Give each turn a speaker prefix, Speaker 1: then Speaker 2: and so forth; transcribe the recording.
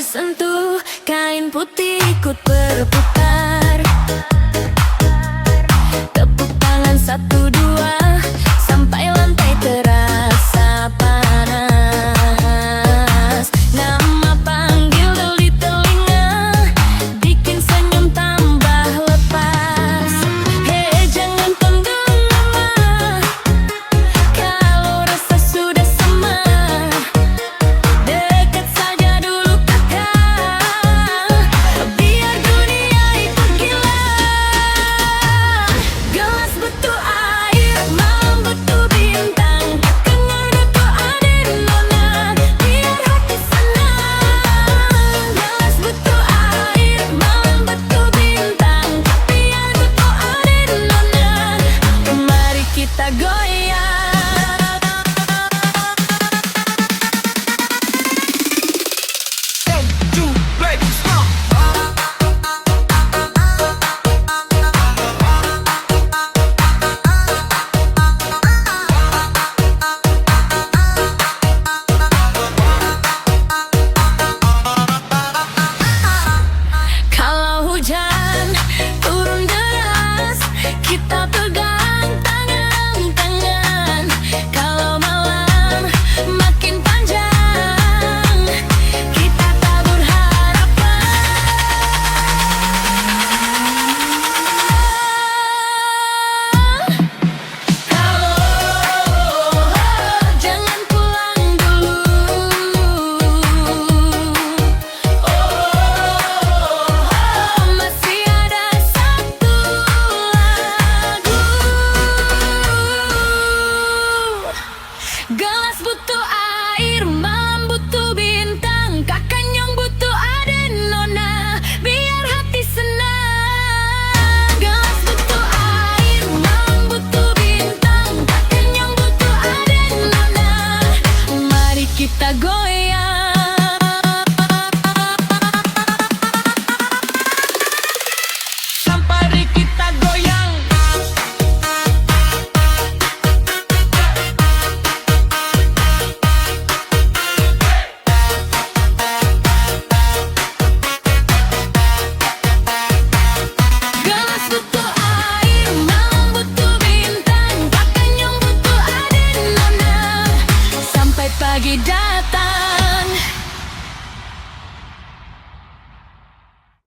Speaker 1: tersentuh, kain putih ikut berputar. Tepuk tangan 1, 2 sampai lantai terasa panas. Nama panggil geli telinga, bikin senyum tambah lepas. Hei, jangan tunggu lama, kalau rasa sudah sama. Dekat saja dulu kakak, biar dunia ikut gila. Gelas butuh air, malam butuh bintang. Dengar doa dari nona, biar hati senang. Gelas butuh air, malam butuh bintang. Biar doa dari nona, mari kita goyang. Kalau hujan turun deras, kita pegang tangan-tangan. Kalau malam makin panjang, kita tabur harapan. Halo, jangan pulang dulu. Masih ada satu lagu. Gelas butuh